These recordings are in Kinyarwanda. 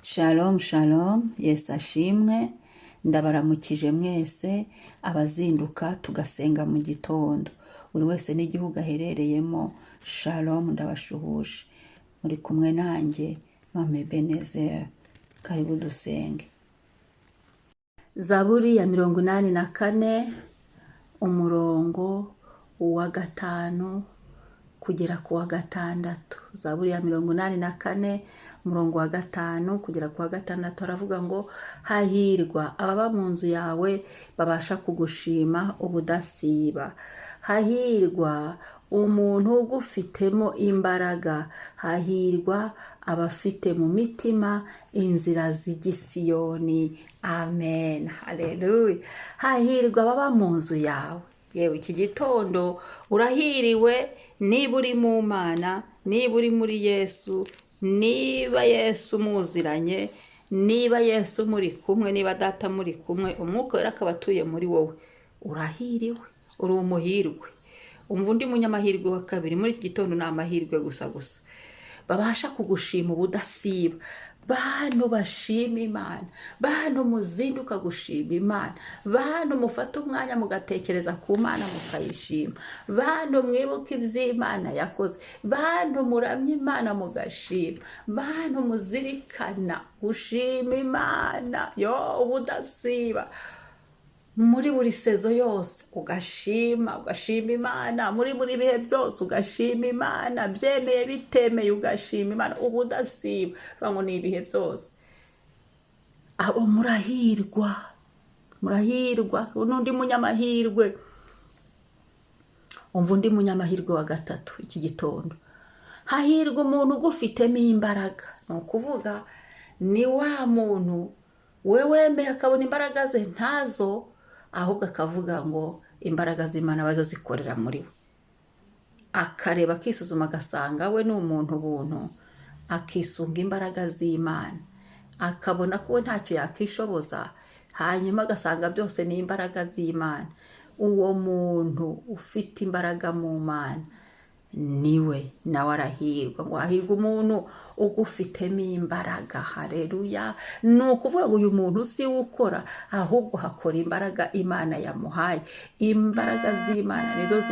Shalom shalom, Yesu ashimwe, ndabaramukije mwese abazinduka tugasenga mu gitondo. Buri wese n'igihugu aherereyemo, shalom ndabashuhuje. Muri kumwe nanjye, Mame Benezeri, karibu dusenge. Zaburi ya 84, umurongo wa 5 kugera ku wa 6. Zaburi ya 84, umurongo wa 5 kugera ku wa 6 aravuga ngo hahirwa ababa mu nzu yawe babasha kugushima ubudasiba. Hahirwa umuntu ugufitemo imbaraga. Hahirwa abafite mu mitima inzira z'igisiyoni. Amen. Haleluya. Hahirwa ababa mu nzu yawe. Yewe iki gitondo urahiriwe niba uri mu Mana, niba uri muri Yesu, niba Yesu muziranye, niba Yesu muri kumwe, niba Data muri kumwe, umwuka wera akaba atuye muri wowe. Urahiriwe, uri umuhirwe. Umva undi munyamahirwe wa kabiri muri iki gitondo ni amahirwe gusa. Babasha kugushima ubudasiba. Bantu bashima Imana, bantu muzinduka gushima Imana, bantu mufata umwanya mugatekereza ku Mana mukayishima, bantu mwibuka iby'Imana yakoze, bantu muramya Imana mugashima, bantu muzirikana gushima Imana ubudasiba. Muri buri sezo yose ugashima Imana, muri bihe byose ugashima Imana, byemeye bitemeye ugashima Imana ubudasiba. Bango ni ibihe byose. Abo murahirwa n'undi munyamahirwe. Umva undi munyamahirwe wa 3 iki gitondo. Hahirwa umuntu ugufitemo imbaraga. Ni ukuvuga ni wa muntu we wemeye akabona imbaraga ze ntazo, ahubwo akavuga ngo imbaraga z'Imana bazo zikorera muri we. Akareba akisuzuma agasanga we ni umuntu buntu, akisunga imbaraga z'Imana, akabona ko we ntacyo yakishoboza, hanyuma agasanga byose ni imbaraga z'Imana. Uwo muntu ufite imbaraga mu Mana niwe nawe arahirwa. Ngo hahirwa umuntu ugufitemo imbaraga. Haleluya. Ni ukuvuga ngo uyu muntu si ukora, ahubwo hakora imbaraga Imana yamuhaye. Imbaraga z'Imana nizo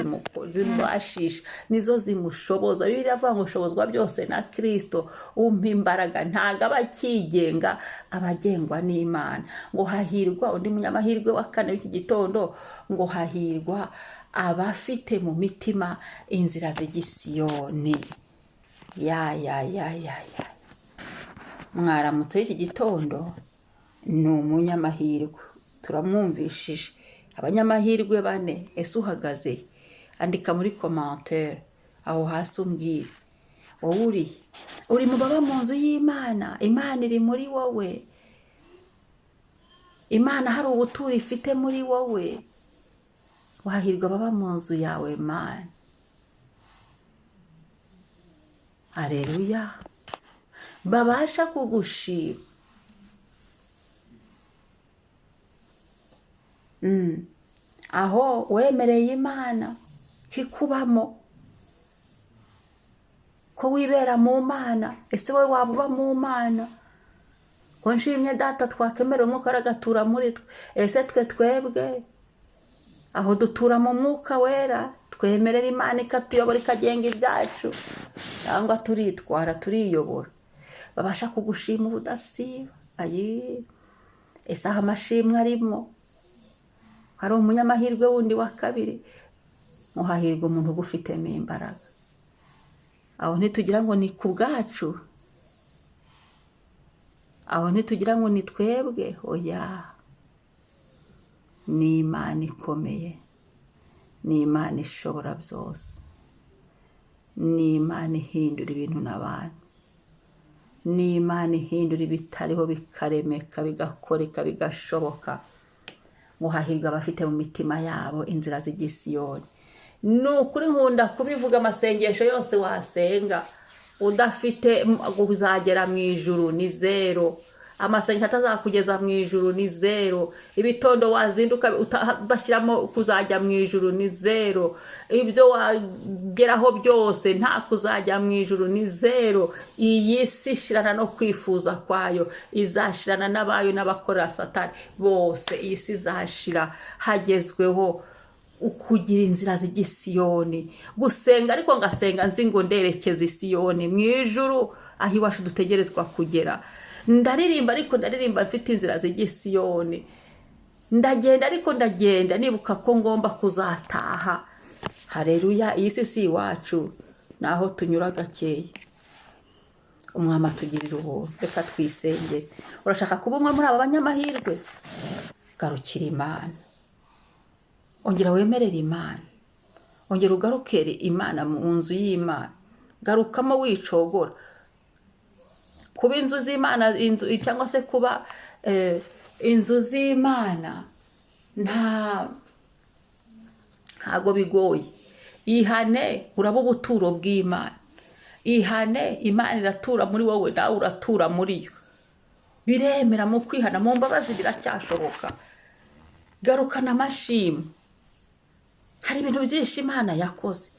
zimubashisha, nizo zimushoboza. Bibiliya iravuga ngo ushobozwa byose na Kristo umpa imbaraga. Ntago aba akigenga, abagengwa n'Imana. Ngo hahirwa undi munyamahirwe wa 4 w'iki gitondo, ngo hahirwa abafite mu mitima inzira z'igisiyoni. Mwaramutse iki gitondo ni umunyamahirwe. Turamwumvishije abanyamahirwe 4. Ese uhagaze? Andika muri commentaire aho hasi umbwire wowe uri mu baba mu nzu y'Imana. Imana iri muri wowe. Imana hari ubuturo ifite muri wowe. Wahirwa baba mu nzu yawe Mana. Haleluya. Babasha kugushima. Aho wemereye Imana kikubamo, ko wibera mu Mana. Ese wowe wabuba mu Mana? Ko nshimye Data twakemera umwuka aragatura muri twe. Ese twebwe aho dutura mu mwuka wera, twemerera Imana ikatuyobora ikagenga ibyacu, cyangwa turitwara turiyobora? Babasha kugushima ubudasiba. Ese aho amashimwe arimo hari umunyamahirwe wundi wa 2. Muhahirwa umuntu ugufitemo imbaraga. Aho ntitugira ngo ni ku bwacu, aho ntitugira ngo ni twebwe. Oya, ni Imana ikomeye, ni Imana ishobora byose, ni Imana ihindura ibintu n'abantu, ni Imana ihindura ibitariho bikaremeka, bigakoreka, bigashoboka. Ngo hahirwa abafite mu mitima yabo inzira z'igisiyoni. Ni ukuri nkunda kubivuga. Amasengesho yose wasenga udafite uzagera mu ijuru ni 0. amasengesho atazakugeza mu ijuru ni zero. Ibitondo wazinduka udashyiramo kuzajya mu ijuru ni zero. Ibyo wageraho byose nta kuzajya mu ijuru ni zero. Iyi si ishirana no kwifuza kwayo, izashirana n'abayo n'abakorera Satani bose. Iyi si izashira, hagezweho ukugira inzira z'igisiyoni, gusenga ariko ngasenga nzi ngo nderekeza isiyoni mu ijuru aho iwacu dutegerezwa kugera. Ndaririmba ariko ndaririmba mfite inzira z'igisiyoni, ndagenda ariko ndagenda nibuka ko ngomba kuzataha. Haleluya. Iyi si iwacu naho tunyura gakeya. Umwami atugirira ubuntu. Reka twisenge. Urashaka kuba umwe muri aba banyamahirwe? Garukira Imana, ongera wemerere Imana, ongera ugarukere Imana mu nzu y'Imana. Garukamo wicogora. Kuba inzu z'Imana, inzu cyangwa se kuba inzu z'Imana ntago bigoye. Ihane uraba ubuturo bw'Imana. Ihane Imana iratura muri wowe, nawe uratura muri yo. Biremera mu kwihana, mu mbabazi biracyashoboka. Garukana amashimwe. Hari ibintu byinshi Imana yakoze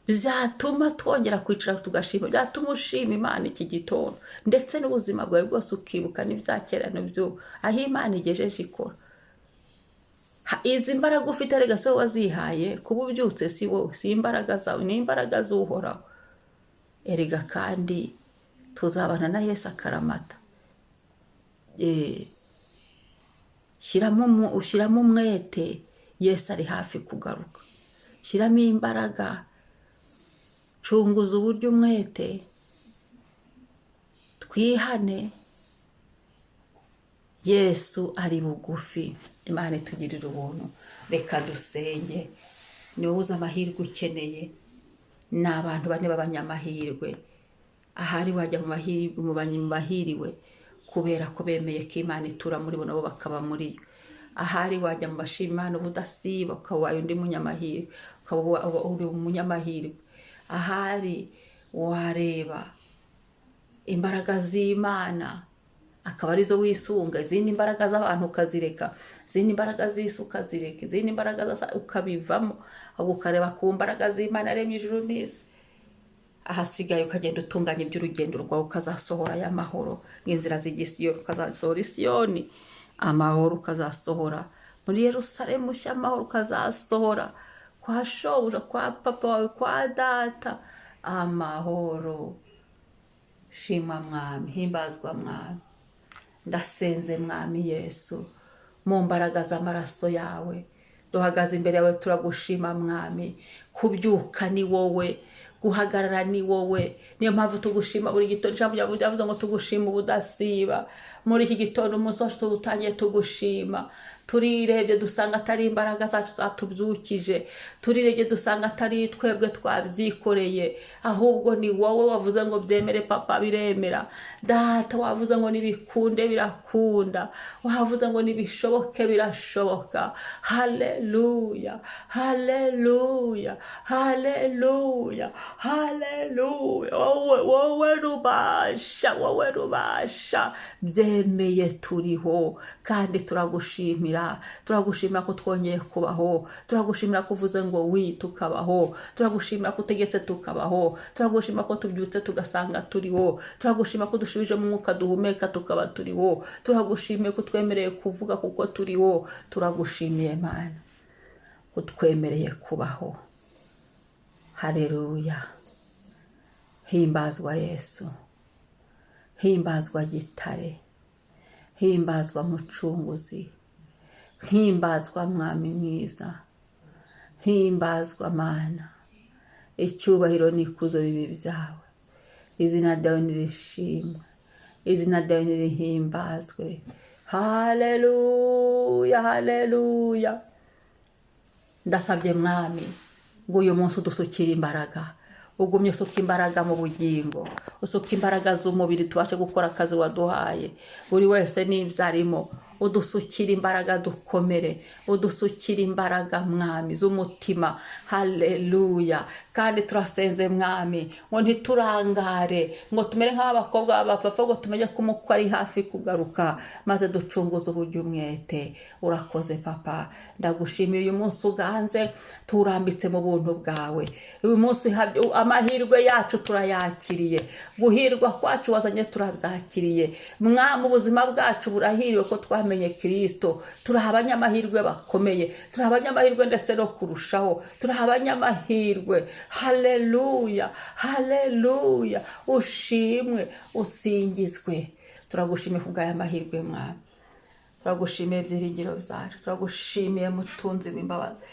bizatuma twongera kwicara tugashima, byatuma ushima Imana iki gitondo, ndetse n'ubuzima bwawe bwose ukibuka n'ibyakera n'ibyo aho Imana igejeje ikora. Izi mbaraga ufite rega so wazihaye, kuba ubyutse si wowe, si imbaraga zawe, ni imbaraga z'Uhoraho. Erega kandi tuzabana na Yesu akaramata. Ushyiramo umwete, Yesu ari hafi kugaruka. Shyiramo imbaraga, cunguza uburyo umwete, twihane. Yesu ari bugufi. Imana itugirira ubuntu. Reka dusenge. Ni wowe uzi amahirwe ukeneye. Ni abantu bane b'abanyamahirwe. Ahari wajya mu bahiriwe kubera ko bemeye ko Imana itura muri bo nabo bakaba muri yo. Ahari wajya mu bashima Imana ubudasiba, ukaba undi munyamahirwe, ukaba uri umunyamahirwe. Ahari wareba imbaraga z'Imana akaba arizo wisunga, izindi imbaraga z'abantu ukazireka, izindi imbaraga z'isi ukazireka, izindi imbaraga ukabivamo, ahubwo ukareba ku mbaraga z'Imana yaremye ijuru n'isi. Ahasigaye ukagenda utunganya iby'urugendo rwawe, ukazasohora y'amahoro nk'inzira z'igisiyoni, ukazasohora isiyoni amahoro, ukazasohora muri Yerusalemu nshya amahoro, ukazasohora kwa shobuja, kwa papa wawe, kwa data amahoro. Shimwa Mwami, himbazwa Mwami. Ndasenze Mwami Yesu, mu mbaraga z'amaraso yawe duhagaze imbere yawe, turagushima Mwami. Kubyuka ni wowe, guhagarara ni wowe. Niyo mpamvu tugushima buri gitondo. Ijambo ryawe ryavuze ngo tugushima ubudasiba. Muri iki gitondo umunsi wacu tuwutangiye tugushima. Turirebye dusanga atari imbaraga zacu zatubyukije, turirebye dusanga atari twebwe twabyikoreye, ahubwo ni wowe wavuze ngo byemere papa biremera, data wavuze ngo nibikunde birakunda, wavuze ngo nibishoboke birashoboka. Haleluya, haleluya, haleluya, haleluya. Wowe rubasha, wowe rubasha. Byemeye turiho kandi turagushimira. Turagushimira ko twongeye kubaho, turagushimira ko uvuze ngo tukabaho, turagushimira ko utegetse tukabaho, turagushimira ko tubyutse tugasanga turiho, turagushimira ko dushubije mu mwuka duhumeka tukaba turiho, turagushimiye ko twemereye kuvuga kuko turiho. Turagushimiye Mana ko twemereye kubaho. Haleluya. Himbazwa Yesu, himbazwa Gitare, himbazwa Mucunguzi, himbazwa Mwami mwiza, himbazwa Mana. Icyubahiro n'ikuzo bibi byawe. Izina ryawe nirishimwe, izina ryawe nirihimbazwe. Haleluya, haleluya. Ndasabye Mwami ngo uyu munsi udusukire imbaraga, ugumye usuka imbaraga mu bugingo, usuka imbaraga z'umubiri tubashe gukora akazi waduhaye. Buri wese n'ibyarimo udusukira imbaraga dukomere, udusukira imbaraga Mwami z'umutima. Haleluya. kandi turasenze mwami ngo ntiturangare, ngo tumere nk'abakobwa b'abapapa, ngo tumenye ko umukwe ari hafi kugaruka, maze ducunguze uburyo umwete. Urakoze papa, ndagushimiye uyu munsi uganze, turambitse mu buntu bwawe. Uyu munsi amahirwe yacu turayakiriye, guhirwa kwacu wazanye turabyakiriye mwami. Ubuzima bwacu burahiriwe ko twamenye Kristo. Turi abanyamahirwe bakomeye, turi abanyamahirwe ndetse no kurushaho, turi abanyamahirwe. Haleluya, haleluya, ushimwe usingizwe. Turagushimiye kubw'aya mahirwe mwami, turagushimiye byiringiro byacu, turagushimiye mutunzi w'imbabazi.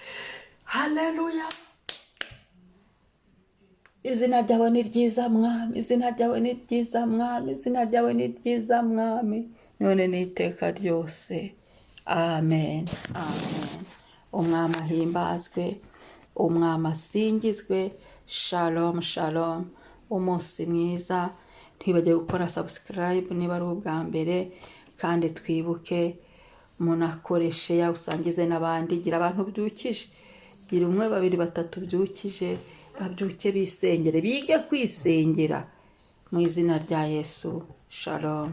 Haleluya, izina ryawe ni ryiza mwami, izina ryawe ni ryiza mwami, izina ryawe ni ryiza mwami, none n'iteka ryose. Amen, amen. Umwami ahimbazwe, umwami asingizwe. Shalom, shalom. Umunsi mwiza. Ntibajye gukora subscribe niba ari ubwa mbere, kandi twibuke munakoreshe ya usangize n'abandi. Gira abantu byukije, gira 1 2 3 byukije, babyuke bisengere, bige kwisengera mu izina rya Yesu. Shalom.